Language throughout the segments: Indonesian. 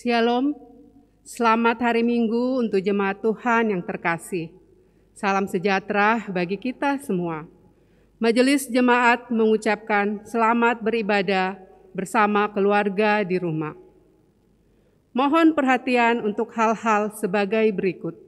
Shalom, selamat hari Minggu untuk jemaat Tuhan yang terkasih. Salam sejahtera bagi kita semua. Majelis jemaat mengucapkan selamat beribadah bersama keluarga di rumah. Mohon perhatian untuk hal-hal sebagai berikut.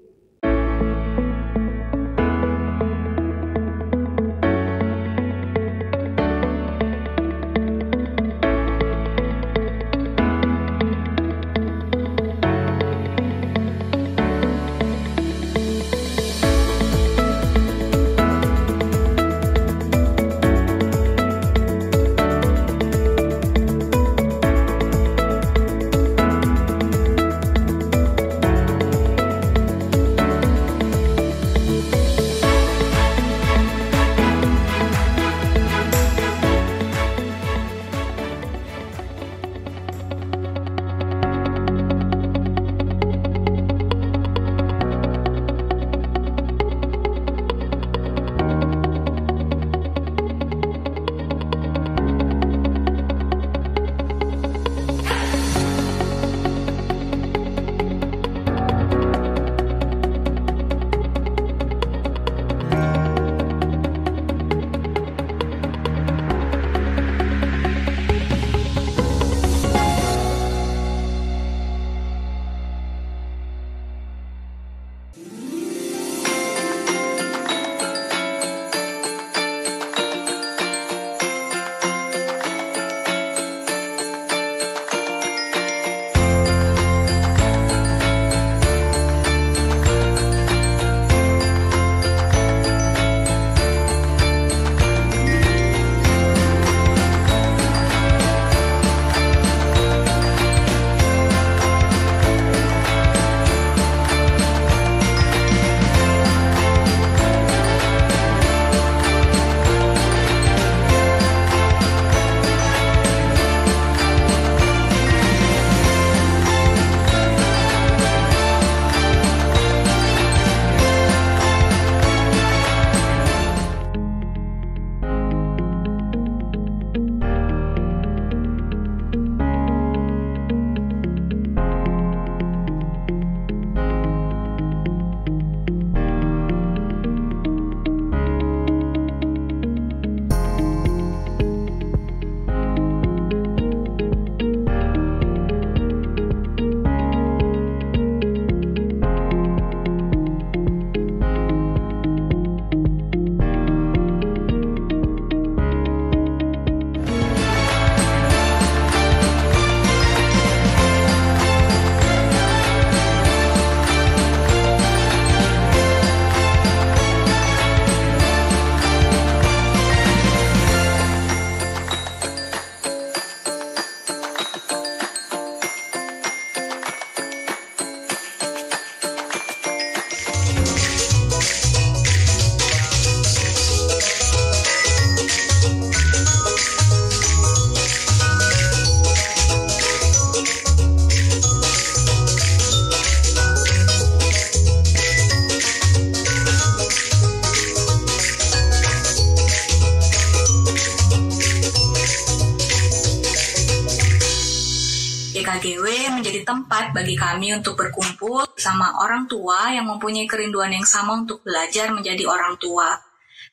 YKGW menjadi tempat bagi kami untuk berkumpul bersama orang tua yang mempunyai kerinduan yang sama untuk belajar menjadi orang tua.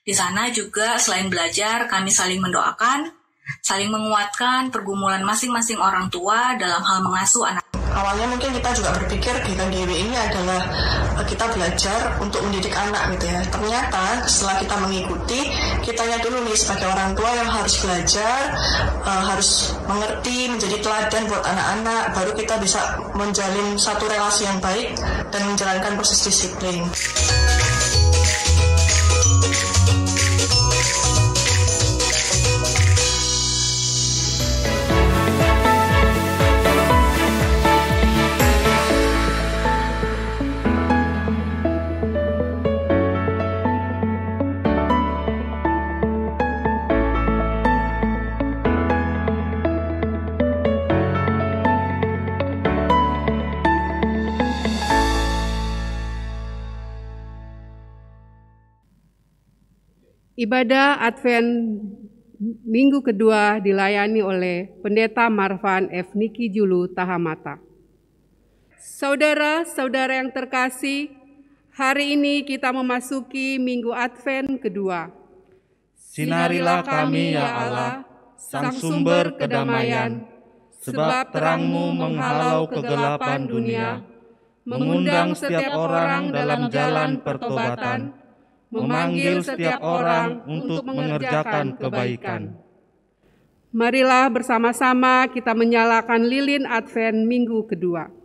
Di sana juga selain belajar, kami saling mendoakan, saling menguatkan pergumulan masing-masing orang tua dalam hal mengasuh anak. Awalnya mungkin kita juga berpikir GKGW ini adalah kita belajar untuk mendidik anak gitu ya. Ternyata setelah kita mengikuti, kitanya dulu nih sebagai orang tua yang harus belajar, harus mengerti, menjadi teladan buat anak-anak, baru kita bisa menjalin satu relasi yang baik dan menjalankan proses disiplin. Ibadah Advent minggu kedua dilayani oleh Pendeta Marvan F. Niki Julu Tahamata. Saudara-saudara yang terkasih, hari ini kita memasuki Minggu Advent kedua. Sinarilah kami ya Allah, Sang Sumber kedamaian, sebab terang-Mu menghalau kegelapan dunia, mengundang setiap orang dalam jalan pertobatan, memanggil setiap orang untuk mengerjakan kebaikan. Marilah bersama-sama kita menyalakan lilin Advent Minggu kedua.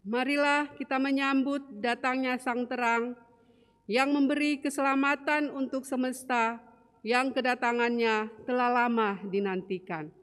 Marilah kita menyambut datangnya Sang Terang yang memberi keselamatan untuk semesta, yang kedatangannya telah lama dinantikan.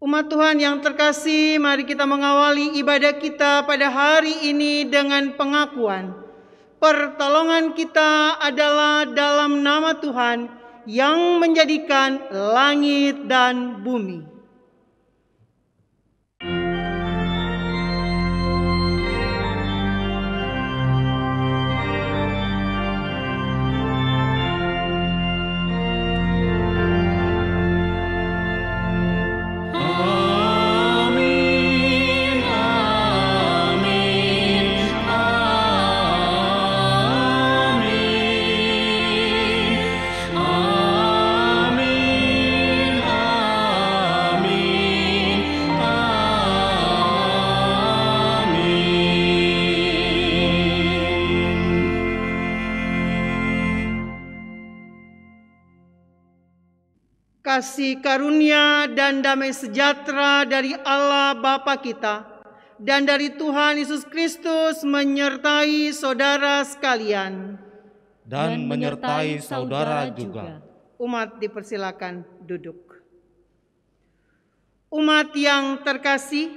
Umat Tuhan yang terkasih, mari kita mengawali ibadah kita pada hari ini dengan pengakuan. Pertolongan kita adalah dalam nama Tuhan yang menjadikan langit dan bumi. Kasih karunia dan damai sejahtera dari Allah Bapa kita dan dari Tuhan Yesus Kristus menyertai saudara sekalian. Dan menyertai saudara juga. Umat dipersilakan duduk. Umat yang terkasih,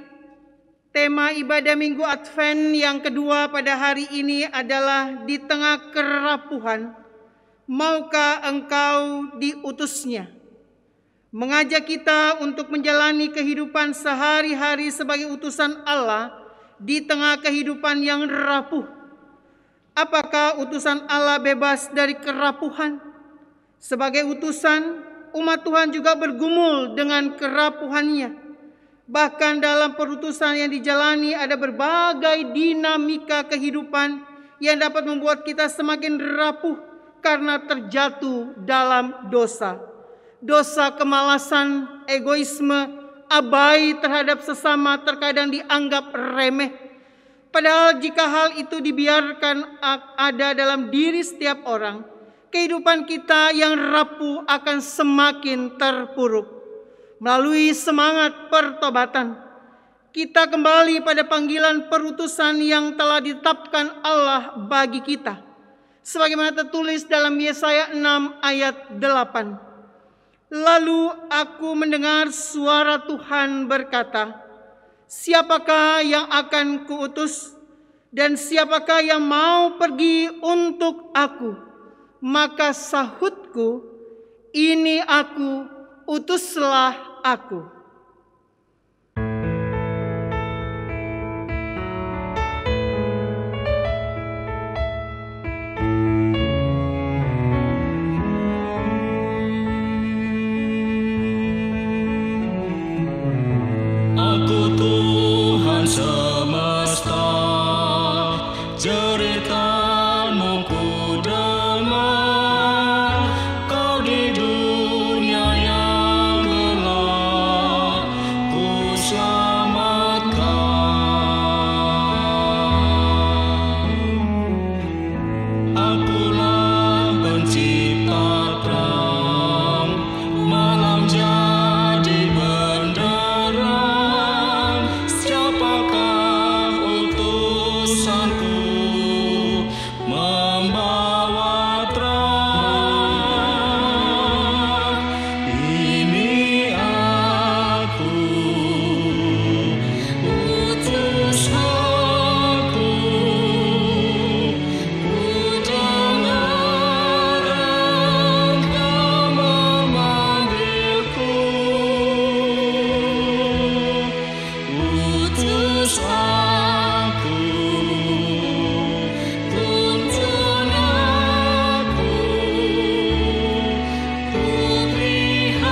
tema ibadah Minggu Advent yang kedua pada hari ini adalah di tengah kerapuhan, maukah engkau diutusnya? Mengajak kita untuk menjalani kehidupan sehari-hari sebagai utusan Allah di tengah kehidupan yang rapuh. Apakah utusan Allah bebas dari kerapuhan? Sebagai utusan, umat Tuhan juga bergumul dengan kerapuhannya. Bahkan dalam perutusan yang dijalani ada berbagai dinamika kehidupan yang dapat membuat kita semakin rapuh karena terjatuh dalam dosa. Dosa kemalasan, egoisme, abai terhadap sesama terkadang dianggap remeh. Padahal jika hal itu dibiarkan ada dalam diri setiap orang, kehidupan kita yang rapuh akan semakin terpuruk. Melalui semangat pertobatan, kita kembali pada panggilan perutusan yang telah ditetapkan Allah bagi kita. Sebagaimana tertulis dalam Yesaya 6 ayat 8. Lalu aku mendengar suara Tuhan berkata, siapakah yang akan kuutus dan siapakah yang mau pergi untuk aku? Maka sahutku, ini aku, utuslah aku. Semesta ceritamu ku dengar, kau di dunia yang gelap ku selamatkan. Akulah pencipta terang, malam jadi benderang. Siapakah utusanku membawa terang? Ini aku, utus aku. Ku dengar Engkau memanggilku. Utus aku, tuntun aku, ku prihatin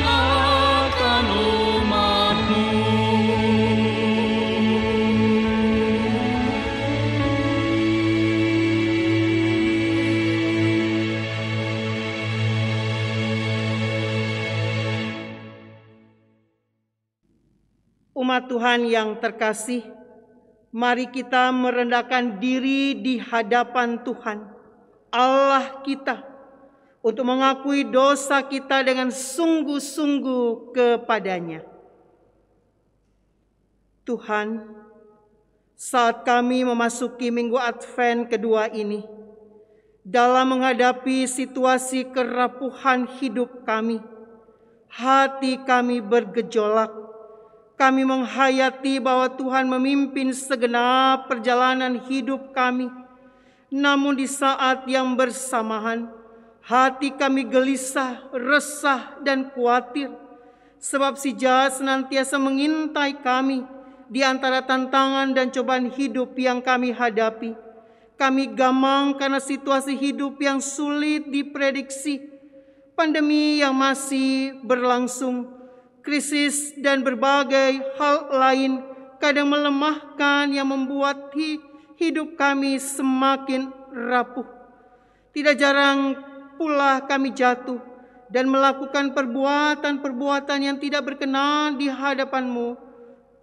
akan umat-Mu. Umat Tuhan yang terkasih, mari kita merendahkan diri di hadapan Tuhan, Allah kita, untuk mengakui dosa kita dengan sungguh-sungguh kepadanya. Tuhan, saat kami memasuki minggu Advent kedua ini, dalam menghadapi situasi kerapuhan hidup kami, hati kami bergejolak. Kami menghayati bahwa Tuhan memimpin segenap perjalanan hidup kami. Namun di saat yang bersamaan, hati kami gelisah, resah, dan khawatir. Sebab si jahat senantiasa mengintai kami di antara tantangan dan cobaan hidup yang kami hadapi. Kami gamang karena situasi hidup yang sulit diprediksi. Pandemi yang masih berlangsung, krisis dan berbagai hal lain kadang melemahkan yang membuat hidup kami semakin rapuh. Tidak jarang pula kami jatuh dan melakukan perbuatan-perbuatan yang tidak berkenan di hadapan-Mu.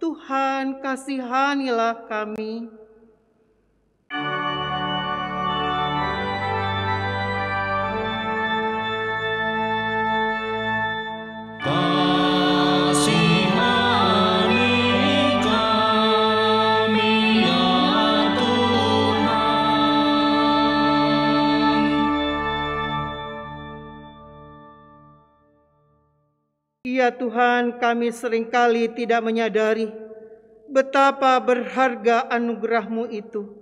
Tuhan, kasihanilah kami. Ya Tuhan, kami seringkali tidak menyadari betapa berharga anugerah-Mu itu.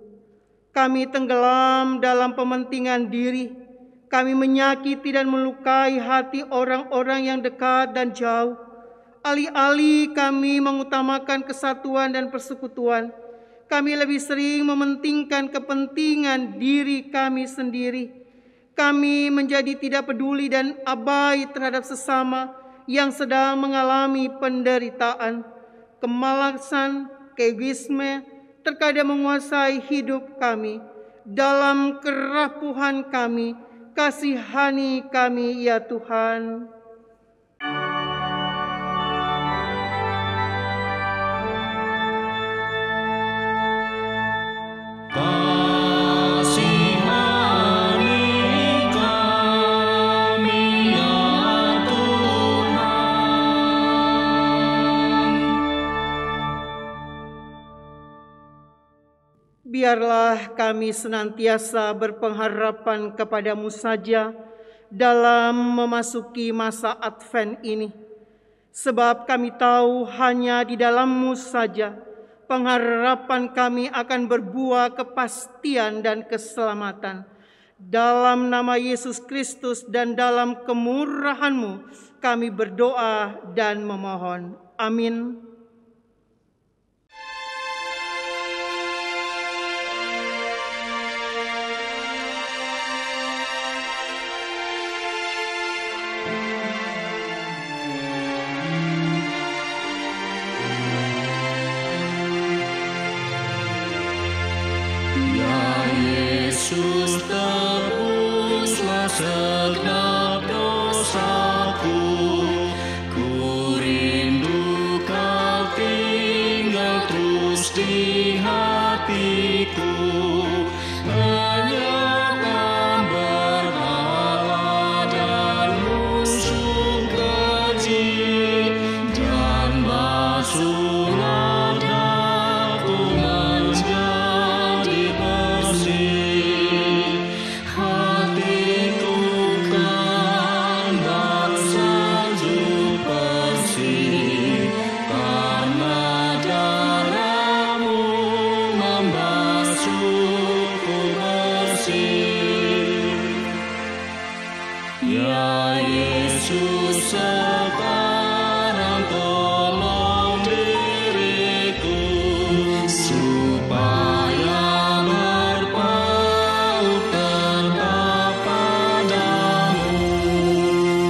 Kami tenggelam dalam pementingan diri. Kami menyakiti dan melukai hati orang-orang yang dekat dan jauh. Alih-alih kami mengutamakan kesatuan dan persekutuan, kami lebih sering mementingkan kepentingan diri kami sendiri. kami menjadi tidak peduli dan abai terhadap sesama yang sedang mengalami penderitaan, kemalasan, keegoisme terkadang menguasai hidup kami. Dalam kerapuhan kami, kasihani kami ya Tuhan. Biarlah kami senantiasa berpengharapan kepadamu saja dalam memasuki masa Advent ini. Sebab kami tahu hanya di dalam-Mu saja pengharapan kami akan berbuah kepastian dan keselamatan. Dalam nama Yesus Kristus dan dalam kemurahan-Mu kami berdoa dan memohon. Amin. Yesus, tebuslah segenap dosaku, ku rindu Kau tinggal terus di hatiku. Menyerahkan berhala dan musuh keji, dan basuhlah daku menjadi bersih. Hatiku kan bersalju bersih, karena darah-Mu membasuhku bersih. Ya Yesus, sekarang tolong diriku supaya berpaut tetap padamu.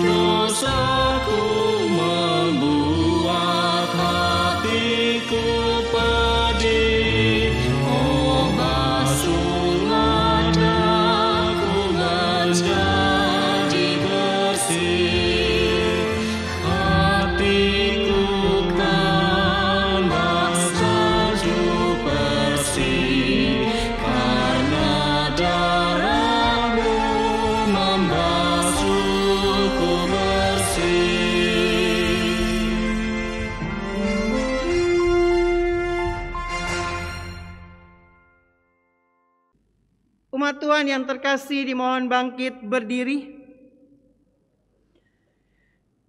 Dosaku membuat hatiku pedih, oh basuhlah daku menjadi bersih. Hatiku kan bersalju bersih, karena darah-Mu membasuhku bersih. Umat Tuhan yang terkasih, dimohon bangkit berdiri.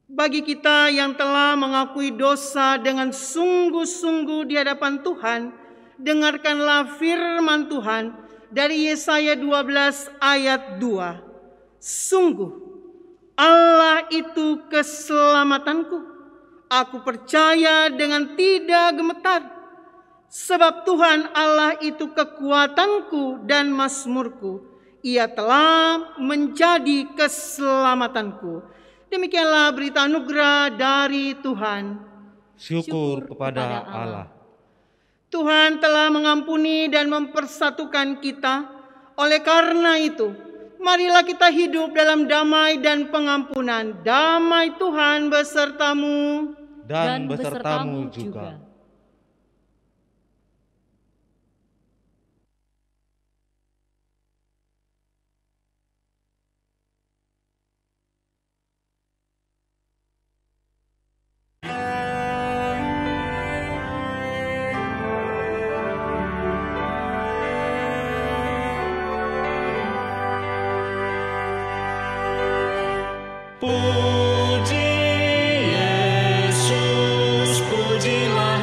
Bagi kita yang telah mengakui dosa dengan sungguh-sungguh di hadapan Tuhan, dengarkanlah firman Tuhan dari Yesaya 12 ayat 2. Sungguh, Allah itu keselamatanku. Aku percaya dengan tidak gemetar. Sebab Tuhan Allah itu kekuatanku dan mazmurku. Ia telah menjadi keselamatanku. Demikianlah berita anugerah dari Tuhan. Syukur kepada Allah. Tuhan telah mengampuni dan mempersatukan kita. Oleh karena itu, marilah kita hidup dalam damai dan pengampunan. Damai Tuhan besertamu Dan besertamu juga. Puji Yesus, pujilah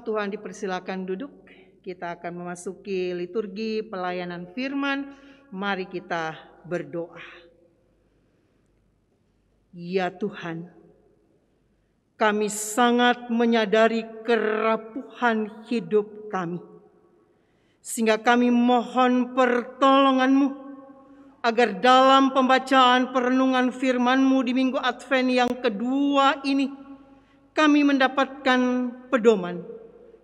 Tuhan dipersilakan duduk. Kita akan memasuki liturgi pelayanan firman. Mari kita berdoa. Ya Tuhan, kami sangat menyadari kerapuhan hidup kami. Sehingga kami mohon pertolongan-Mu agar dalam pembacaan perenungan firman-Mu di Minggu Advent yang kedua ini, kami mendapatkan pedoman,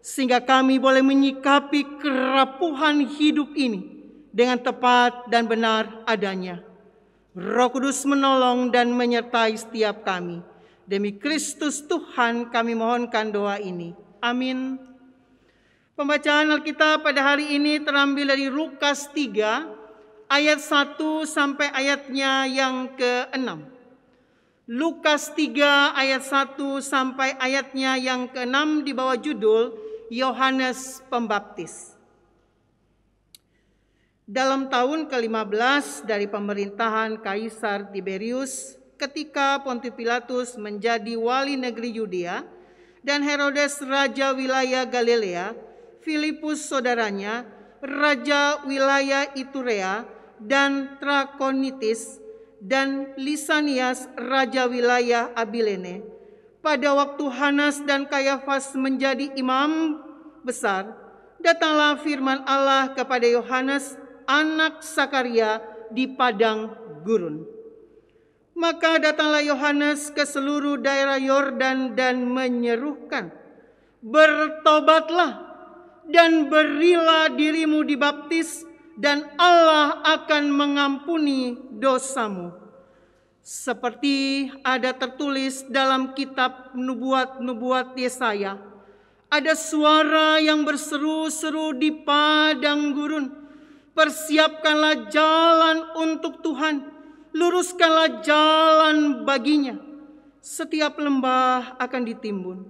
sehingga kami boleh menyikapi kerapuhan hidup ini dengan tepat dan benar adanya. Roh Kudus menolong dan menyertai setiap kami. Demi Kristus Tuhan kami mohonkan doa ini. Amin. Pembacaan Alkitab pada hari ini terambil dari Lukas 3 ayat 1 sampai ayatnya yang ke-6. Lukas 3 ayat 1 sampai ayatnya yang ke-6 di bawah judul Yohanes Pembaptis. Dalam tahun ke-15 dari pemerintahan Kaisar Tiberius, ketika Pontius Pilatus menjadi wali negeri Yudea dan Herodes raja wilayah Galilea, Filipus saudaranya, raja wilayah Iturea dan Trakonitis, dan Lisanias raja wilayah Abilene. Pada waktu Hanas dan Kayafas menjadi imam besar, datanglah firman Allah kepada Yohanes, anak Sakaria di padang gurun. Maka datanglah Yohanes ke seluruh daerah Yordan dan menyerukan, bertobatlah dan berilah dirimu dibaptis, dan Allah akan mengampuni dosamu. Seperti ada tertulis dalam kitab nubuat-nubuat Yesaya, ada suara yang berseru-seru di padang gurun, persiapkanlah jalan untuk Tuhan, luruskanlah jalan baginya. Setiap lembah akan ditimbun,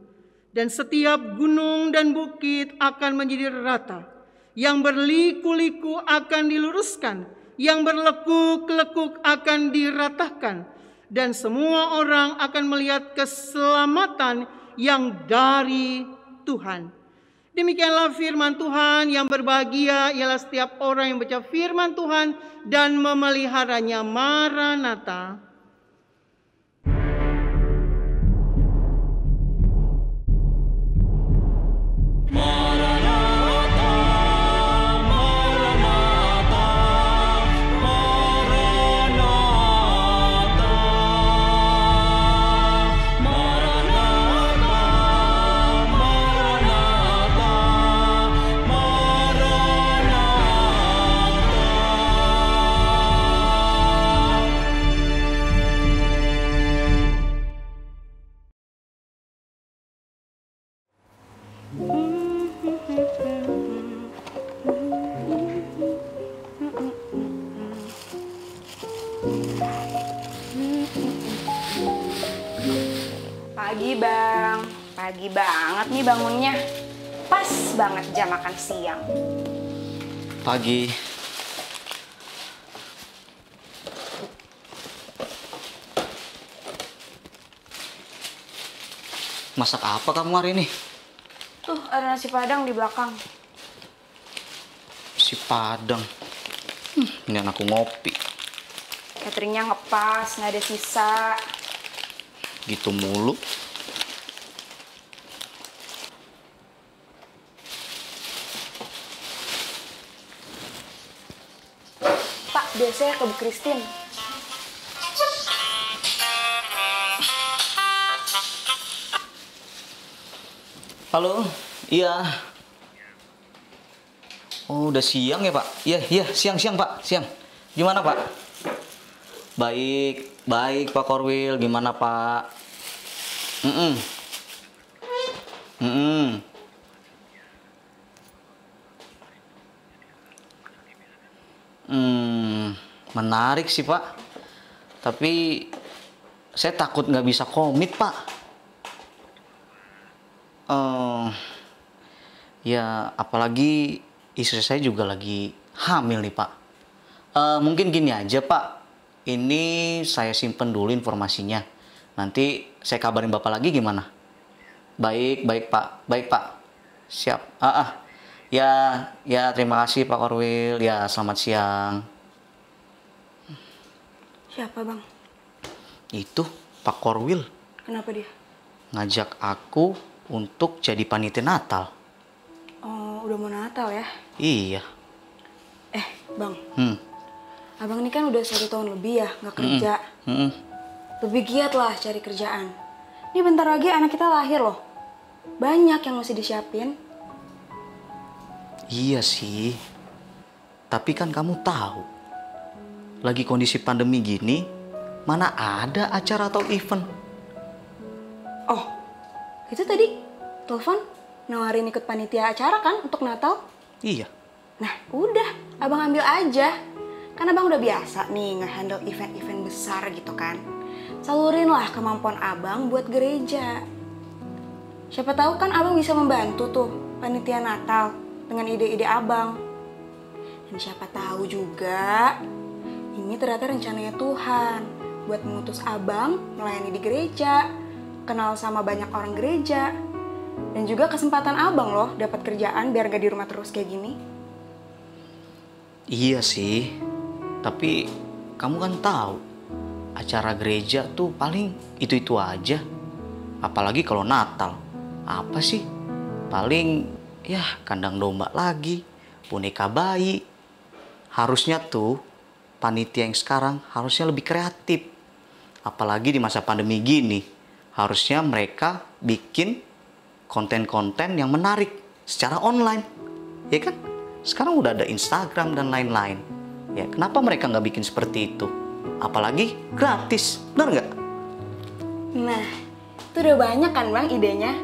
dan setiap gunung dan bukit akan menjadi rata. Yang berliku-liku akan diluruskan, yang berlekuk-lekuk akan diratakan, dan semua orang akan melihat keselamatan yang dari Tuhan. Demikianlah firman Tuhan. Yang berbahagia ialah setiap orang yang baca firman Tuhan dan memeliharanya. Maranatha. Pagi Bang, pagi banget nih bangunnya. Pas banget jam makan siang. Pagi. Masak apa kamu hari ini? Tuh ada nasi padang di belakang. Si Padang. Ini anakku ngopi. Cateringnya ngepas, nggak ada sisa. Gitu mulu. Pak, biasanya ke Bu Christine. Halo, iya. Oh, udah siang ya Pak? Iya, siang Pak, siang. Gimana Pak? Baik Pak Korwil, gimana Pak? Menarik sih Pak. Tapi saya takut nggak bisa komit Pak. Ya apalagi istri saya juga lagi hamil nih Pak. Mungkin gini aja Pak. Ini saya simpen dulu informasinya. Nanti saya kabarin Bapak lagi gimana? Baik Pak. siap. Ya, ya terima kasih Pak Korwil. Ya, selamat siang. Siapa bang? Itu Pak Korwil Kenapa dia? ngajak aku untuk jadi panitia Natal. Oh, udah mau Natal ya? Iya. Bang, Hmm. abang ini kan udah 1 tahun lebih ya nggak kerja. Lebih giat lah cari kerjaan. Ini bentar lagi anak kita lahir loh. Banyak yang mesti disiapin. Iya sih. Tapi kan kamu tahu, lagi kondisi pandemi gini, mana ada acara atau event. Oh, itu tadi telepon nawarin ikut panitia acara kan untuk Natal? Iya. Nah, udah, abang ambil aja. Kan abang udah biasa nih nge-handle event-event besar gitu kan. Salurin lah kemampuan abang buat gereja. Siapa tahu kan abang bisa membantu tuh panitia Natal dengan ide-ide abang. Dan siapa tahu juga ini ternyata rencananya Tuhan buat mengutus abang melayani di gereja, kenal sama banyak orang gereja, dan juga kesempatan abang loh dapat kerjaan biar gak di rumah terus kayak gini. Iya sih. Tapi kamu kan tahu, acara gereja tuh paling itu-itu aja. Apalagi kalau Natal. Apa sih? Paling ya kandang domba lagi, boneka bayi. Harusnya tuh panitia yang sekarang harusnya lebih kreatif. Apalagi di masa pandemi gini. Harusnya mereka bikin konten-konten yang menarik secara online. Ya kan? Sekarang udah ada Instagram dan lain-lain. Ya, kenapa mereka nggak bikin seperti itu? Apalagi gratis, benar nggak? Nah, itu udah banyak kan bang idenya.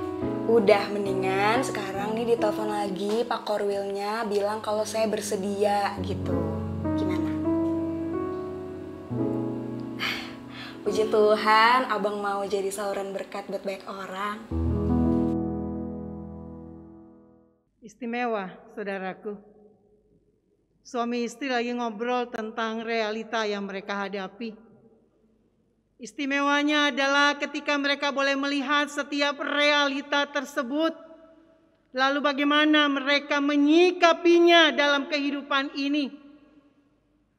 Udah mendingan sekarang nih ditelepon lagi Pak Korwilnya bilang kalau saya bersedia gitu. Gimana? Puji Tuhan, abang mau jadi saluran berkat buat banyak orang. Istimewa, saudaraku. Suami istri lagi ngobrol tentang realita yang mereka hadapi. Istimewanya adalah ketika mereka boleh melihat setiap realita tersebut, lalu bagaimana mereka menyikapinya dalam kehidupan ini,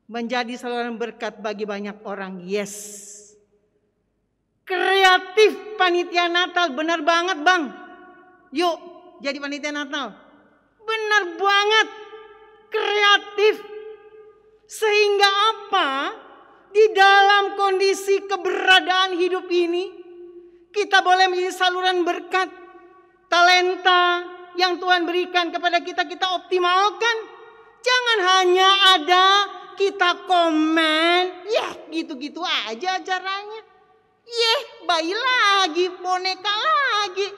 menjadi saluran berkat bagi banyak orang. Yes. Kreatif panitia Natal, benar banget bang. Yuk jadi panitia Natal. Benar banget. Kreatif. Sehingga apa? Di dalam kondisi keberadaan hidup ini, kita boleh menjadi saluran berkat. Talenta yang Tuhan berikan kepada kita, kita optimalkan. Jangan hanya ada kita komen, gitu-gitu aja acaranya. Bayi lagi, boneka lagi.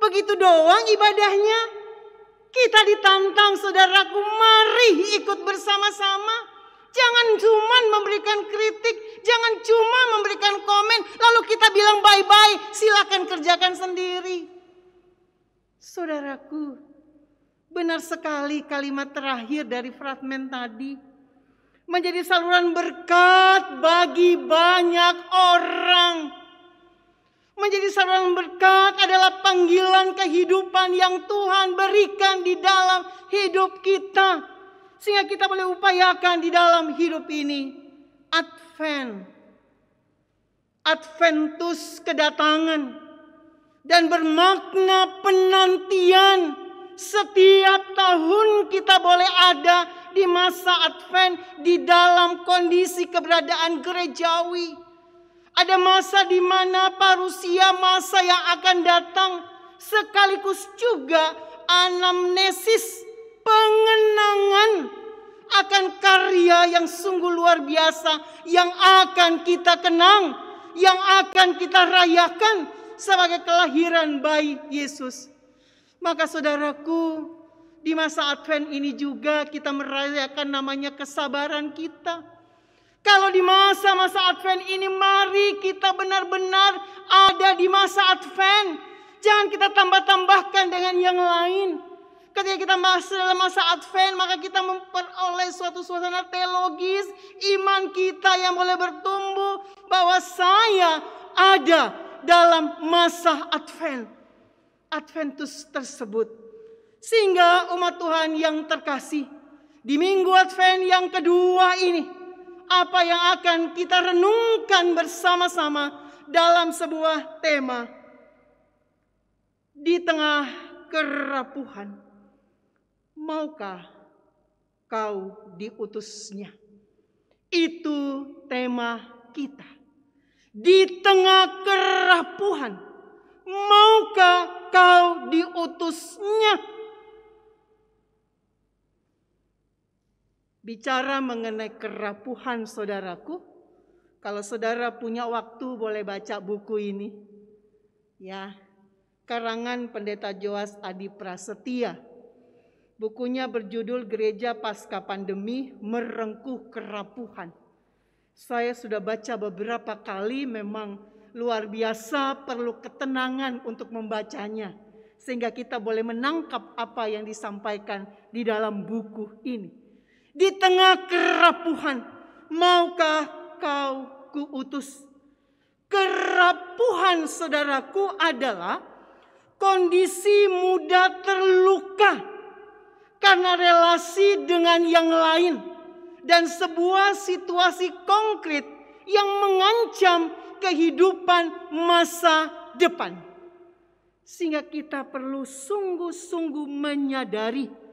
Begitu doang ibadahnya. Kita ditantang saudaraku, mari ikut bersama-sama. Jangan cuma memberikan kritik, jangan cuma memberikan komen, lalu kita bilang bye-bye, silakan kerjakan sendiri. Saudaraku, benar sekali kalimat terakhir dari fragmen tadi. Menjadi saluran berkat bagi banyak orang. Menjadi saluran berkat adalah panggilan kehidupan yang Tuhan berikan di dalam hidup kita. Sehingga kita boleh upayakan di dalam hidup ini. Adventus kedatangan. Dan bermakna penantian. Setiap tahun kita boleh ada di masa Advent di dalam kondisi keberadaan gerejawi. Ada masa di mana parusia masa yang akan datang, sekaligus juga anamnesis, pengenangan akan karya yang sungguh luar biasa yang akan kita kenang, yang akan kita rayakan sebagai kelahiran bayi Yesus. Maka saudaraku, di masa Advent ini juga kita merayakan namanya kesabaran kita. Kalau di masa-masa Advent ini mari kita benar-benar ada di masa Advent. Jangan kita tambah-tambahkan dengan yang lain. Ketika kita masuk dalam masa Advent, maka kita memperoleh suatu suasana teologis. Iman kita yang boleh bertumbuh bahwa saya ada dalam masa Advent. Adventus tersebut. Sehingga umat Tuhan yang terkasih, di Minggu Advent yang kedua ini, apa yang akan kita renungkan bersama-sama dalam sebuah tema, di tengah kerapuhan, maukah kau diutusnya? Itu tema kita. Di tengah kerapuhan, maukah kau diutusnya? Bicara mengenai kerapuhan, saudaraku, kalau saudara punya waktu boleh baca buku ini. Ya, karangan Pendeta Joas Adi Prasetya. Bukunya berjudul Gereja Pasca Pandemi Merengkuh Kerapuhan. Saya sudah baca beberapa kali, memang luar biasa, perlu ketenangan untuk membacanya. Sehingga kita boleh menangkap apa yang disampaikan di dalam buku ini. Di tengah kerapuhan, maukah kau kuutus? Kerapuhan, saudaraku, adalah kondisi mudah terluka karena relasi dengan yang lain dan sebuah situasi konkret yang mengancam kehidupan masa depan. Sehingga kita perlu sungguh-sungguh menyadari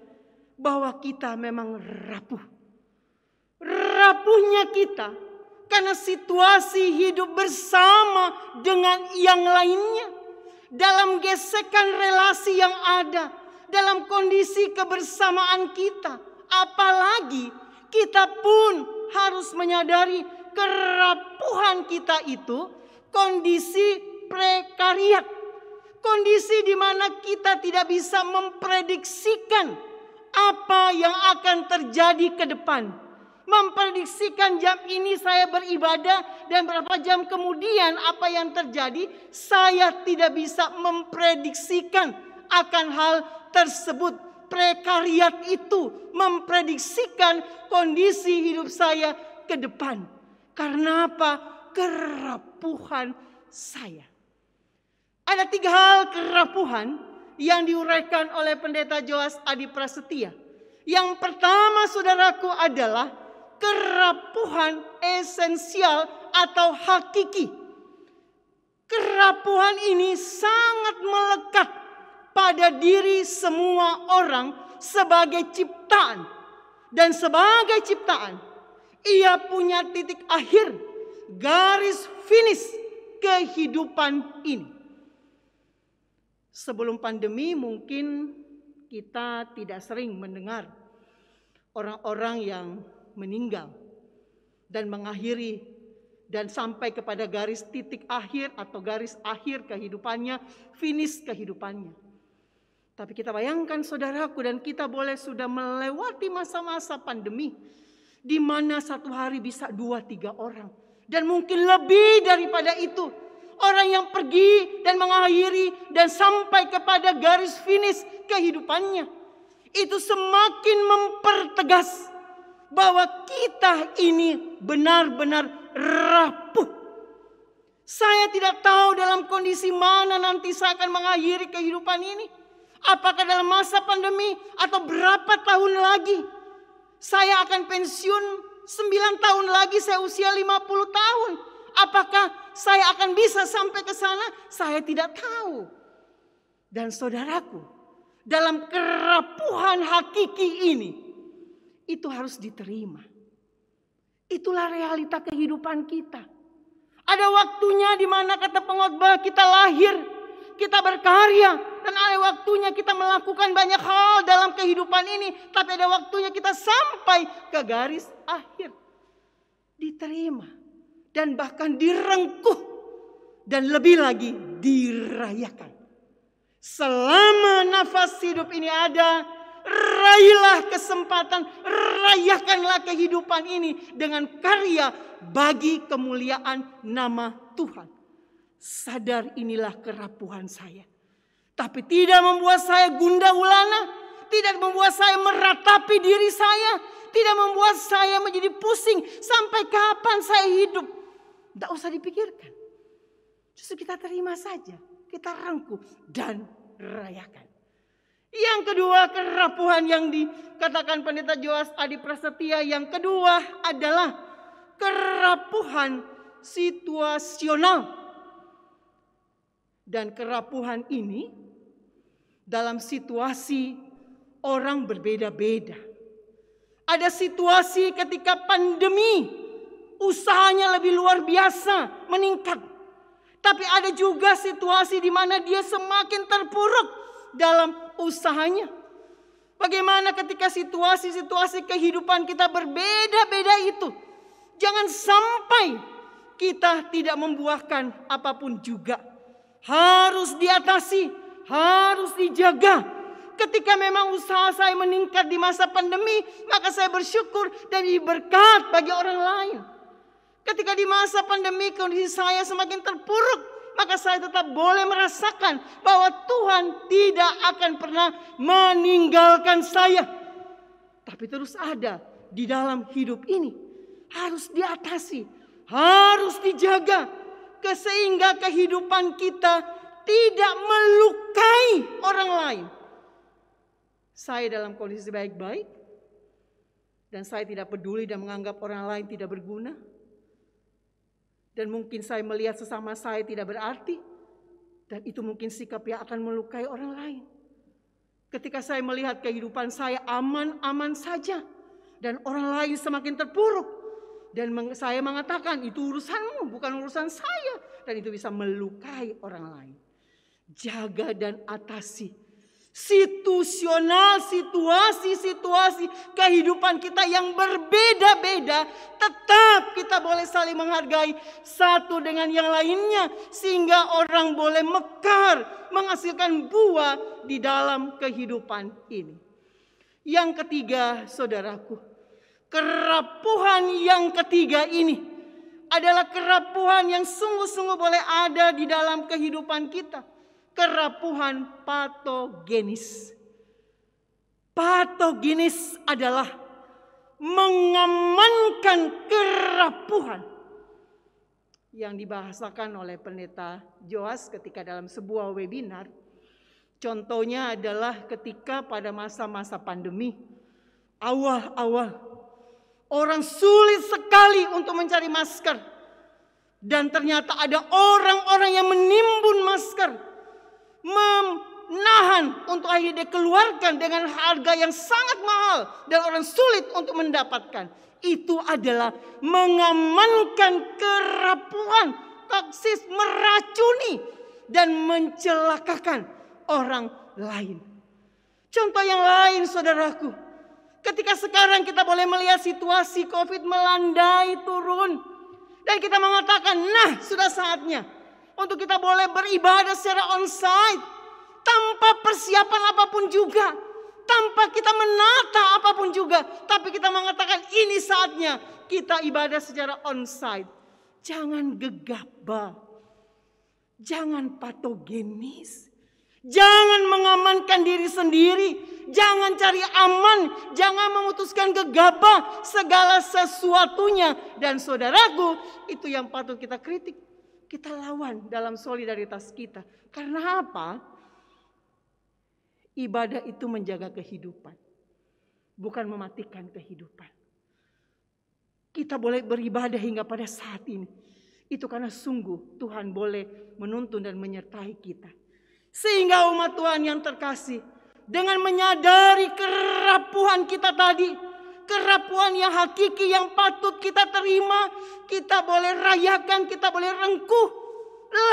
bahwa kita memang rapuh. Rapuhnya kita karena situasi hidup bersama dengan yang lainnya, dalam gesekan relasi yang ada, dalam kondisi kebersamaan kita. Apalagi kita pun harus menyadari kerapuhan kita itu kondisi prekariat. Kondisi di mana kita tidak bisa memprediksikan apa yang akan terjadi ke depan. Memprediksikan jam ini saya beribadah dan berapa jam kemudian apa yang terjadi, saya tidak bisa memprediksikan akan hal tersebut. Prekariat itu memprediksikan kondisi hidup saya ke depan. Karena apa? Kerapuhan saya. Ada 3 hal kerapuhan yang diuraikan oleh Pendeta Joas Adi Prasetya. Yang pertama, saudaraku, adalah kerapuhan esensial atau hakiki. Kerapuhan ini sangat melekat pada diri semua orang sebagai ciptaan. Dan sebagai ciptaan, ia punya titik akhir, garis finish kehidupan ini. Sebelum pandemi mungkin kita tidak sering mendengar orang-orang yang meninggal dan mengakhiri dan sampai kepada garis titik akhir atau garis akhir kehidupannya, finish kehidupannya. Tapi kita bayangkan, saudaraku, dan kita boleh sudah melewati masa-masa pandemi di mana satu hari bisa 2-3 orang dan mungkin lebih daripada itu. Orang yang pergi dan mengakhiri dan sampai kepada garis finish kehidupannya. Itu semakin mempertegas bahwa kita ini benar-benar rapuh. Saya tidak tahu dalam kondisi mana nanti saya akan mengakhiri kehidupan ini. Apakah dalam masa pandemi atau berapa tahun lagi. Saya akan pensiun 9 tahun lagi, saya usia 50 tahun. Apakah saya akan bisa sampai ke sana? Saya tidak tahu. Dan saudaraku, dalam kerapuhan hakiki ini, itu harus diterima. Itulah realita kehidupan kita. Ada waktunya di mana kata pengkhotbah kita lahir, kita berkarya, dan ada waktunya kita melakukan banyak hal dalam kehidupan ini. Tapi ada waktunya kita sampai ke garis akhir. Diterima. Dan bahkan direngkuh. Dan lebih lagi dirayakan. Selama nafas hidup ini ada, raihlah kesempatan, rayakanlah kehidupan ini dengan karya bagi kemuliaan nama Tuhan. Sadar inilah kerapuhan saya. Tapi tidak membuat saya gundah gulana, tidak membuat saya meratapi diri saya, tidak membuat saya menjadi pusing sampai kapan saya hidup. Tidak usah dipikirkan. Justru kita terima saja, kita rengkuh dan rayakan. Yang kedua, kerapuhan yang dikatakan Pendeta Joas Adi Prasetya. Yang kedua adalah kerapuhan situasional. Dan kerapuhan ini dalam situasi orang berbeda-beda. Ada situasi ketika pandemi, usahanya lebih luar biasa, meningkat. Tapi ada juga situasi di mana dia semakin terpuruk dalam usahanya. Bagaimana ketika situasi-situasi kehidupan kita berbeda-beda itu, jangan sampai kita tidak membuahkan apapun juga. Harus diatasi, harus dijaga. Ketika memang usaha saya meningkat di masa pandemi, maka saya bersyukur dan berkat bagi orang lain. Ketika di masa pandemi kondisi saya semakin terpuruk, maka saya tetap boleh merasakan bahwa Tuhan tidak akan pernah meninggalkan saya. Tapi terus ada di dalam hidup ini. Harus diatasi, harus dijaga. Sehingga kehidupan kita tidak melukai orang lain. Saya dalam kondisi baik-baik. Dan saya tidak peduli dan menganggap orang lain tidak berguna. Dan mungkin saya melihat sesama saya tidak berarti. Dan itu mungkin sikap yang akan melukai orang lain. Ketika saya melihat kehidupan saya aman-aman saja. Dan orang lain semakin terpuruk. Dan saya mengatakan itu urusanmu, bukan urusan saya. Dan itu bisa melukai orang lain. Jaga dan atasi situasional, situasi-situasi kehidupan kita yang berbeda-beda. Tetap kita boleh saling menghargai satu dengan yang lainnya. Sehingga orang boleh mekar, menghasilkan buah di dalam kehidupan ini. Yang ketiga, saudaraku, kerapuhan yang ketiga ini adalah kerapuhan yang sungguh-sungguh boleh ada di dalam kehidupan kita. Kerapuhan patogenis. Patogenis adalah mengamankan kerapuhan yang dibahasakan oleh Pendeta Joas ketika dalam sebuah webinar. Contohnya adalah ketika pada masa-masa pandemi, awal-awal orang sulit sekali untuk mencari masker. Dan ternyata ada orang-orang yang menimbun masker. Menahan untuk akhirnya dikeluarkan dengan harga yang sangat mahal. Dan orang sulit untuk mendapatkan. Itu adalah mengamankan kerapuhan. Toksis, meracuni. Dan mencelakakan orang lain. Contoh yang lain, saudaraku. Ketika sekarang kita boleh melihat situasi COVID melandai turun. Dan kita mengatakan, nah sudah saatnya untuk kita boleh beribadah secara onsite. Tanpa persiapan apapun juga. Tanpa kita menata apapun juga. Tapi kita mengatakan ini saatnya kita ibadah secara onsite. Jangan gegabah. Jangan patogenis. Jangan mengamankan diri sendiri. Jangan cari aman. Jangan memutuskan gegabah segala sesuatunya. Dan saudaraku, itu yang patut kita kritik. Kita lawan dalam solidaritas kita. Karena apa? Ibadah itu menjaga kehidupan. Bukan mematikan kehidupan. Kita boleh beribadah hingga pada saat ini. Itu karena sungguh Tuhan boleh menuntun dan menyertai kita. Sehingga umat Tuhan yang terkasih, dengan menyadari kerapuhan kita tadi, kerapuhan yang hakiki yang patut kita terima, kita boleh rayakan, kita boleh rengkuh,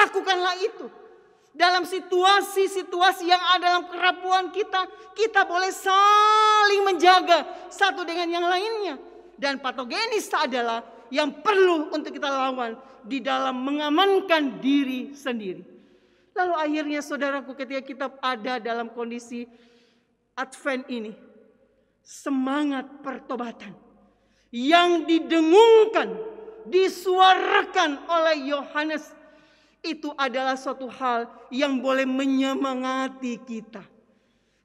lakukanlah itu. Dalam situasi-situasi yang ada dalam kerapuhan kita, kita boleh saling menjaga satu dengan yang lainnya. Dan patogenis adalah yang perlu untuk kita lawan di dalam mengamankan diri sendiri. Lalu akhirnya saudaraku, ketika kita ada dalam kondisi Advent ini, semangat pertobatan yang didengungkan, disuarakan oleh Yohanes, itu adalah suatu hal yang boleh menyemangati kita.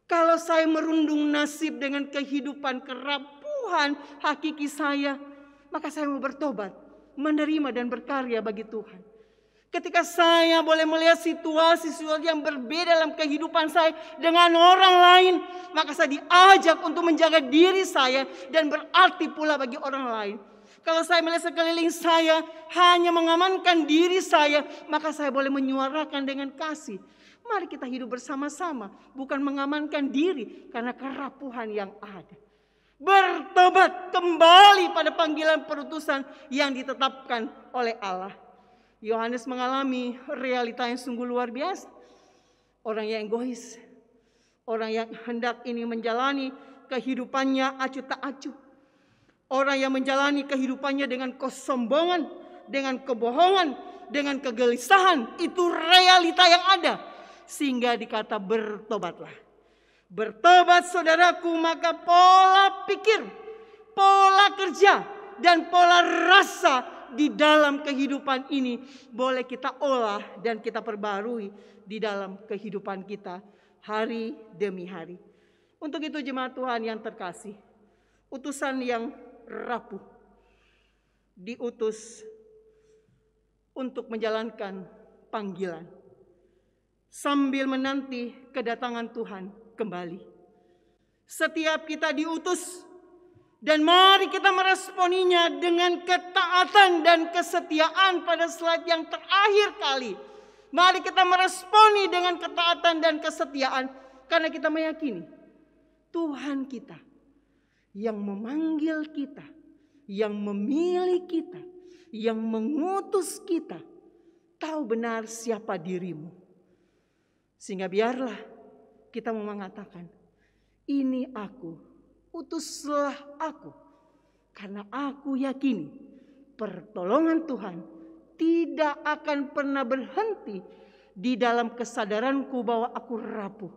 Kalau saya merundung nasib dengan kehidupan kerapuhan hakiki saya, maka saya mau bertobat, menerima dan berkarya bagi Tuhan. Ketika saya boleh melihat situasi yang berbeda dalam kehidupan saya dengan orang lain, maka saya diajak untuk menjaga diri saya dan berarti pula bagi orang lain. Kalau saya melihat sekeliling saya hanya mengamankan diri saya, maka saya boleh menyuarakan dengan kasih. Mari kita hidup bersama-sama, bukan mengamankan diri karena kerapuhan yang ada. Bertobat kembali pada panggilan perutusan yang ditetapkan oleh Allah. Yohanes mengalami realita yang sungguh luar biasa. Orang yang egois, orang yang hendak ini menjalani kehidupannya acuh tak acuh. Orang yang menjalani kehidupannya dengan kesombongan, dengan kebohongan, dengan kegelisahan. Itu realita yang ada. Sehingga dikata bertobatlah. Bertobat saudaraku, maka pola pikir, pola kerja, dan pola rasa di dalam kehidupan ini boleh kita olah dan kita perbarui di dalam kehidupan kita hari demi hari. Untuk itu jemaat Tuhan yang terkasih, utusan yang rapuh diutus untuk menjalankan panggilan sambil menanti kedatangan Tuhan kembali. Setiap kita diutus, dan mari kita meresponinya dengan ketaatan dan kesetiaan pada slide yang terakhir kali. Mari kita meresponi dengan ketaatan dan kesetiaan karena kita meyakini Tuhan kita yang memanggil kita, yang memilih kita, yang mengutus kita, tahu benar siapa dirimu. Sehingga biarlah kita mau mengatakan, ini aku, utuslah aku, karena aku yakini pertolongan Tuhan tidak akan pernah berhenti di dalam kesadaranku bahwa aku rapuh.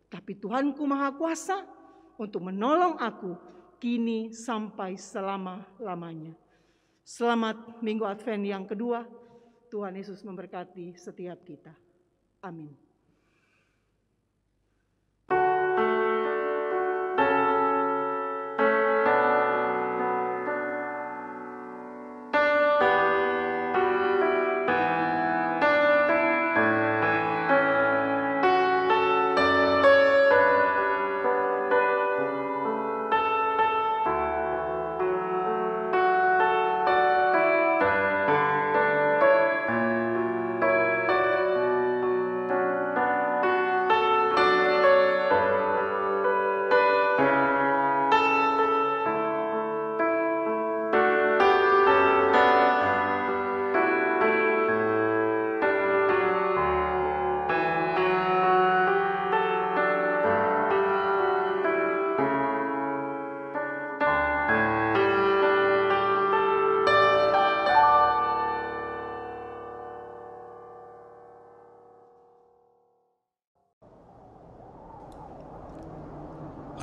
Tapi Tuhanku Maha Kuasa untuk menolong aku kini sampai selama-lamanya. Selamat Minggu Advent yang kedua. Tuhan Yesus memberkati setiap kita. Amin.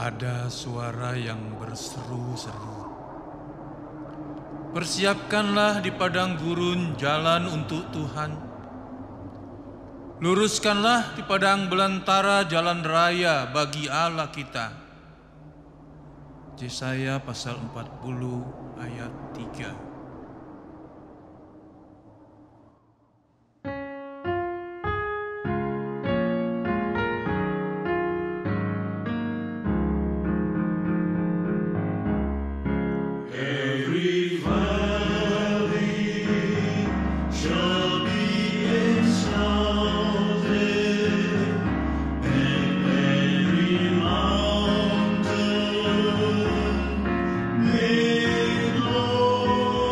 Ada suara yang berseru-seru. Persiapkanlah di padang gurun jalan untuk Tuhan. Luruskanlah di padang belantara jalan raya bagi Allah kita. Yesaya pasal 40 ayat 3. May glory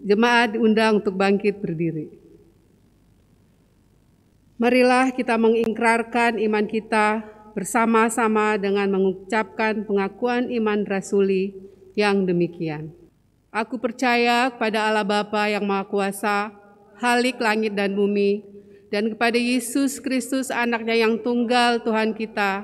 Jemaat diundang untuk bangkit berdiri. Marilah kita mengikrarkan iman kita bersama-sama dengan mengucapkan pengakuan iman rasuli yang demikian. Aku percaya kepada Allah Bapa yang Maha Kuasa, Khalik langit dan bumi, dan kepada Yesus Kristus anaknya yang tunggal Tuhan kita,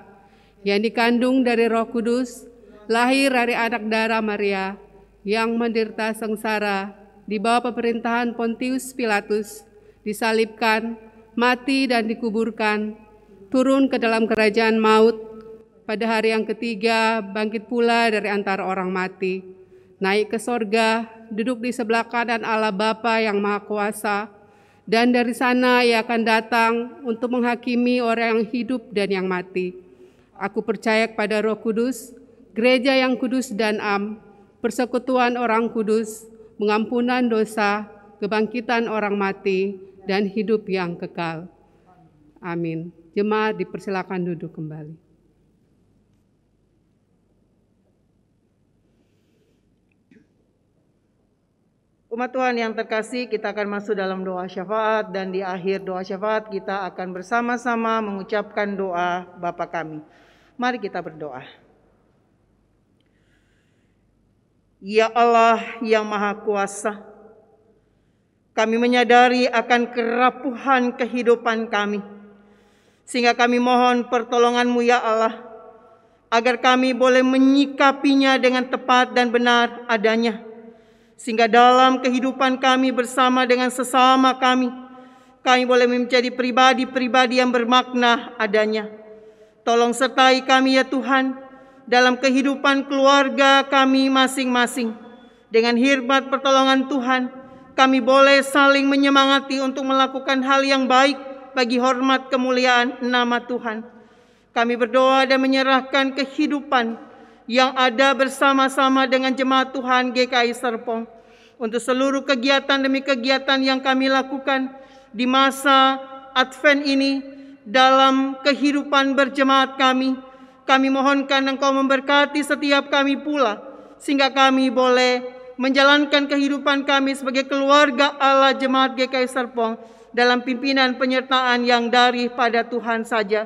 yang dikandung dari Roh Kudus, lahir dari anak darah Maria, yang menderita sengsara, di bawah pemerintahan Pontius Pilatus, disalibkan, mati dan dikuburkan, turun ke dalam kerajaan maut, pada hari yang ketiga bangkit pula dari antara orang mati, naik ke sorga, duduk di sebelah kanan Allah Bapa yang Maha Kuasa, dan dari sana Ia akan datang untuk menghakimi orang yang hidup dan yang mati. Aku percaya kepada Roh Kudus, gereja yang kudus dan am, persekutuan orang kudus, pengampunan dosa, kebangkitan orang mati, dan hidup yang kekal. Amin. Jemaat dipersilakan duduk kembali. Umat Tuhan yang terkasih, kita akan masuk dalam doa syafaat, dan di akhir doa syafaat kita akan bersama-sama mengucapkan doa Bapa kami. Mari kita berdoa. Ya Allah yang Maha Kuasa, kami menyadari akan kerapuhan kehidupan kami, sehingga kami mohon pertolongan-Mu ya Allah, agar kami boleh menyikapinya dengan tepat dan benar adanya, sehingga dalam kehidupan kami bersama dengan sesama kami boleh menjadi pribadi-pribadi yang bermakna adanya. Tolong sertai kami ya Tuhan, dalam kehidupan keluarga kami masing-masing. Dengan hormat pertolongan Tuhan, kami boleh saling menyemangati untuk melakukan hal yang baik bagi hormat kemuliaan nama Tuhan. Kami berdoa dan menyerahkan kehidupan yang ada bersama-sama dengan jemaat Tuhan GKI Serpong untuk seluruh kegiatan demi kegiatan yang kami lakukan di masa Advent ini dalam kehidupan berjemaat kami. Kami mohonkan Engkau memberkati setiap kami pula, sehingga kami boleh menjalankan kehidupan kami sebagai keluarga Allah Jemaat GKI Serpong dalam pimpinan penyertaan yang daripada Tuhan saja.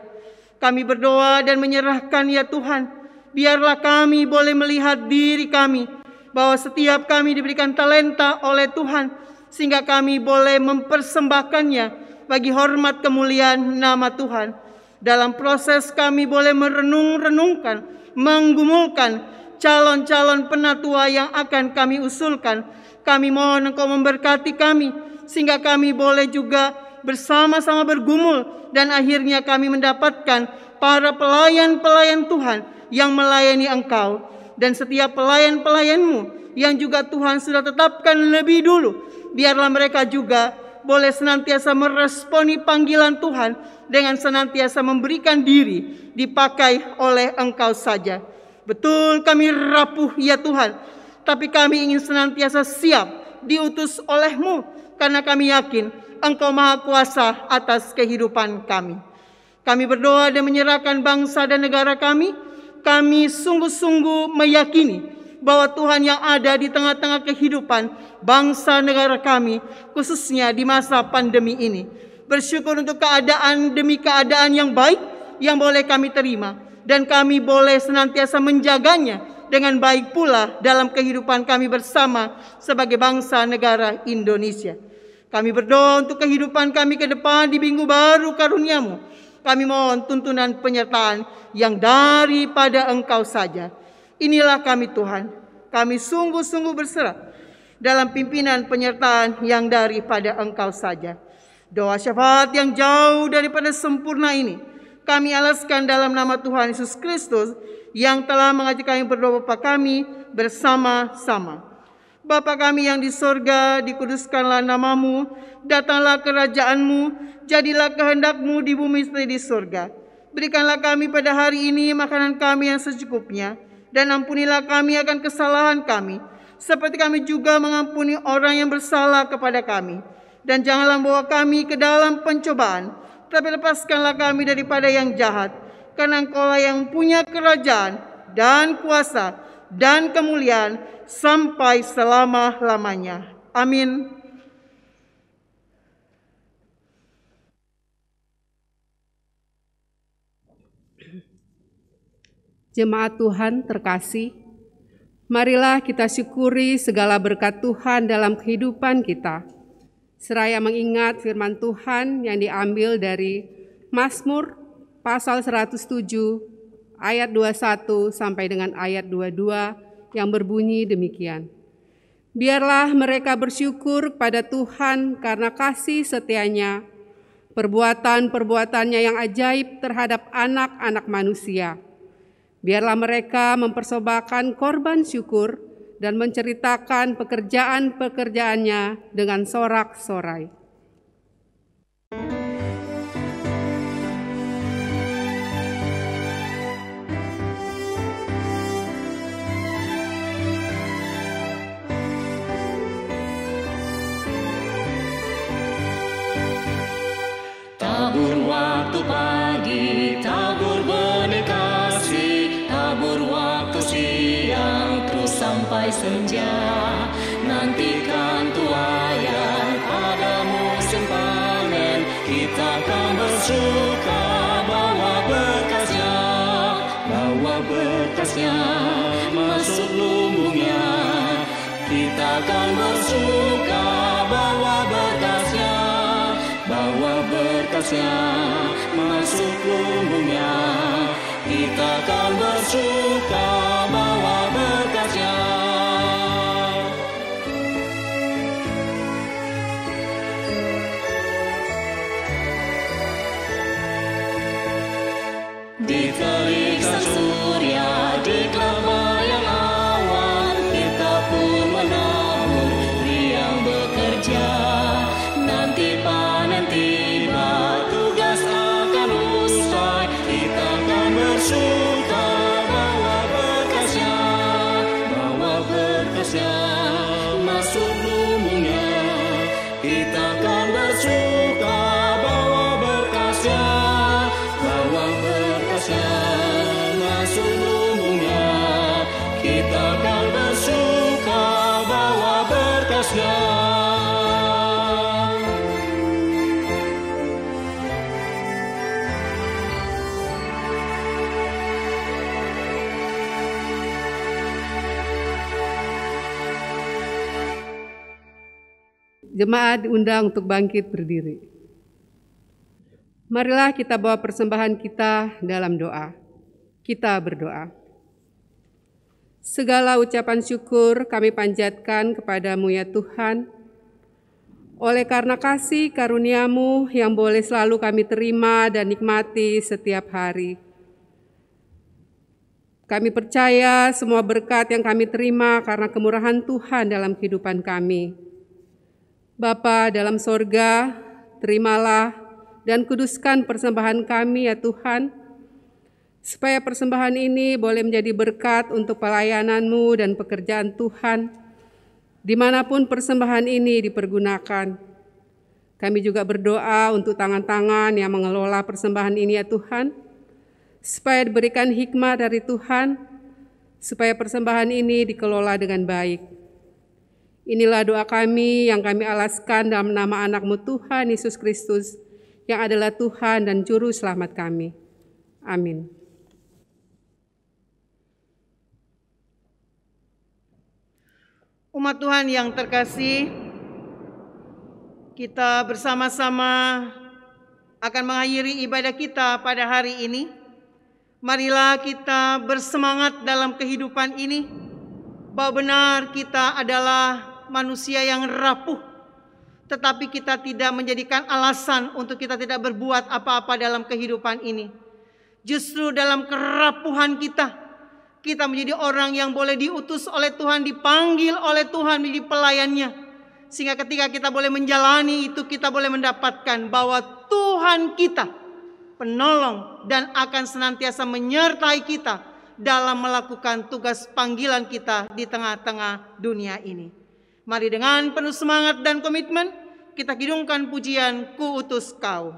Kami berdoa dan menyerahkan ya Tuhan, biarlah kami boleh melihat diri kami, bahwa setiap kami diberikan talenta oleh Tuhan, sehingga kami boleh mempersembahkannya bagi hormat kemuliaan nama Tuhan. Dalam proses kami boleh merenung-renungkan, menggumulkan calon-calon penatua yang akan kami usulkan. Kami mohon Engkau memberkati kami, sehingga kami boleh juga bersama-sama bergumul, dan akhirnya kami mendapatkan para pelayan-pelayan Tuhan yang melayani Engkau, dan setiap pelayan-pelayan-Mu yang juga Tuhan sudah tetapkan lebih dulu, biarlah mereka juga boleh senantiasa meresponi panggilan Tuhan dengan senantiasa memberikan diri dipakai oleh Engkau saja. Betul kami rapuh ya Tuhan, tapi kami ingin senantiasa siap diutus oleh-Mu, karena kami yakin Engkau Maha Kuasa atas kehidupan kami. Kami berdoa dan menyerahkan bangsa dan negara kami. Kami sungguh-sungguh meyakini bahwa Tuhan yang ada di tengah-tengah kehidupan bangsa negara kami, khususnya di masa pandemi ini. Bersyukur untuk keadaan demi keadaan yang baik yang boleh kami terima, dan kami boleh senantiasa menjaganya dengan baik pula dalam kehidupan kami bersama sebagai bangsa negara Indonesia. Kami berdoa untuk kehidupan kami ke depan di minggu baru karunia-Mu. Kami mohon tuntunan penyertaan yang daripada Engkau saja. Inilah kami Tuhan, kami sungguh-sungguh berserah dalam pimpinan penyertaan yang daripada Engkau saja. Doa syafaat yang jauh daripada sempurna ini kami alaskan dalam nama Tuhan Yesus Kristus yang telah mengajak kami berdoa Bapa kami bersama-sama. Bapa kami yang di sorga, dikuduskanlah nama-Mu, datanglah kerajaan-Mu, jadilah kehendak-Mu di bumi seperti di sorga. Berikanlah kami pada hari ini makanan kami yang secukupnya, dan ampunilah kami akan kesalahan kami, seperti kami juga mengampuni orang yang bersalah kepada kami. Dan janganlah membawa kami ke dalam pencobaan, tapi lepaskanlah kami daripada yang jahat, karena Engkau-lah yang punya kerajaan dan kuasa dan kemuliaan sampai selama-lamanya. Amin. Jemaat Tuhan terkasih, marilah kita syukuri segala berkat Tuhan dalam kehidupan kita, seraya mengingat firman Tuhan yang diambil dari Mazmur pasal 107 ayat 21 sampai dengan ayat 22 yang berbunyi demikian. Biarlah mereka bersyukur kepada Tuhan karena kasih setianya, perbuatan-perbuatannya yang ajaib terhadap anak-anak manusia. Biarlah mereka mempersembahkan korban syukur dan menceritakan pekerjaan-pekerjaannya dengan sorak-sorai. Tabur waktu pagi, tabur benih kasih, tabur waktu siang, terus sampai senja. Nantikan tuaian pada musim panen, kita akan bersuka bawa berkasnya masuk lumbungnya. Kita akan bersuka bawa berkasnya masuk lumbungnya. Kita akan bersuka bawa berkasnya. Di terik sang surya, di kelamaian awan, kita pun menabur, riang bekerja. Nanti panen tiba, tugas akan usai, kita akan bersuka bawa berkasnya masuk lumbungnya. Kita akan bersuka bawa berkasnya masuk lumbungnya. Kita akan bersuka bawa berkasnya. Jemaat diundang untuk bangkit berdiri. Marilah kita bawa persembahan kita dalam doa. Kita berdoa. Segala ucapan syukur kami panjatkan kepadamu ya Tuhan, oleh karena kasih karunia-Mu yang boleh selalu kami terima dan nikmati setiap hari. Kami percaya semua berkat yang kami terima karena kemurahan Tuhan dalam kehidupan kami. Bapa dalam sorga, terimalah dan kuduskan persembahan kami ya Tuhan, supaya persembahan ini boleh menjadi berkat untuk pelayanan-Mu dan pekerjaan Tuhan, dimanapun persembahan ini dipergunakan. Kami juga berdoa untuk tangan-tangan yang mengelola persembahan ini ya Tuhan, supaya diberikan hikmat dari Tuhan, supaya persembahan ini dikelola dengan baik. Inilah doa kami yang kami alaskan dalam nama anak-Mu Tuhan Yesus Kristus, yang adalah Tuhan dan Juru Selamat kami. Amin. Umat Tuhan yang terkasih, kita bersama-sama akan mengakhiri ibadah kita pada hari ini. Marilah kita bersemangat dalam kehidupan ini, bahwa benar kita adalah manusia yang rapuh, tetapi kita tidak menjadikan alasan untuk kita tidak berbuat apa-apa dalam kehidupan ini. Justru dalam kerapuhan kita menjadi orang yang boleh diutus oleh Tuhan, dipanggil oleh Tuhan menjadi pelayannya. Sehingga ketika kita boleh menjalani itu, kita boleh mendapatkan bahwa Tuhan kita penolong dan akan senantiasa menyertai kita dalam melakukan tugas panggilan kita di tengah-tengah dunia ini. Mari dengan penuh semangat dan komitmen kita kidungkan pujian Ku Utus Kau.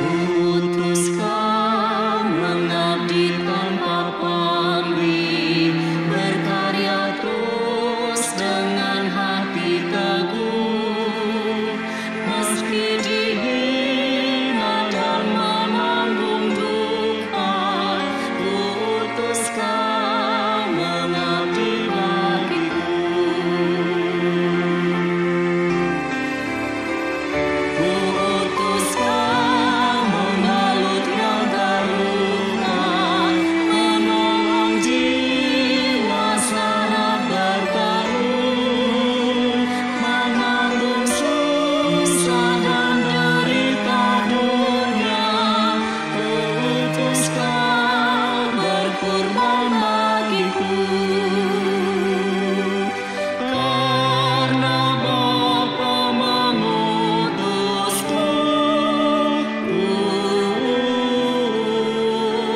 Utus Kau mengabdi tanpa pamrih, berkarya terus dengan hati teguh, meski dihina dan menanggung duka. Utus Kau mengabdi bagiku. Utus Kau membalut yang terluka, menolong jiwa syarat berteduh, menanggung susah dan derita dunia. Utus Kau berkorban bagiku. Karena Bapa mengutusku,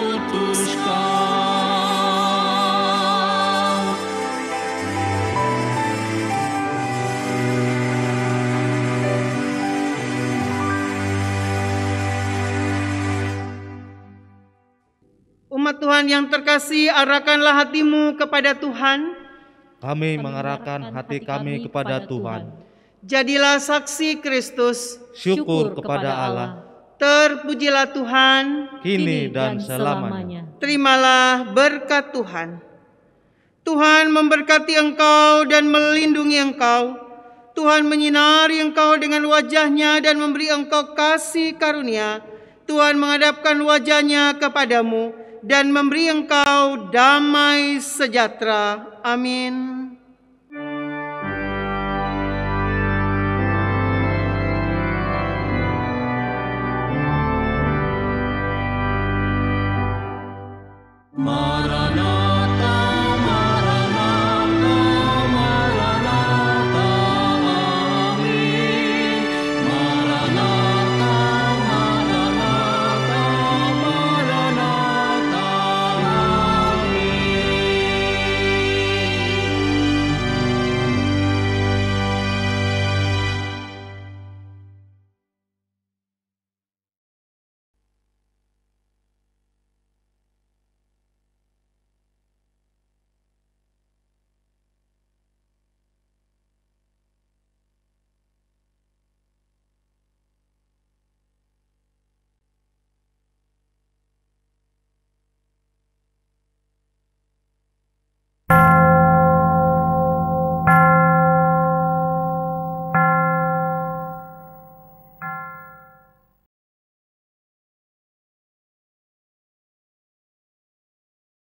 utus Kau. Umat Tuhan yang terkasih, arahkanlah hatimu kepada Tuhan. Kami mengarahkan hati kami kepada Tuhan. Jadilah saksi Kristus. Syukur kepada Allah, Terpujilah Tuhan. kini dan selamanya. Terimalah berkat Tuhan. Tuhan memberkati engkau dan melindungi engkau. Tuhan menyinari engkau dengan wajah-Nya dan memberi engkau kasih karunia. Tuhan menghadapkan wajah-Nya kepadamu dan memberi engkau damai sejahtera. Amin.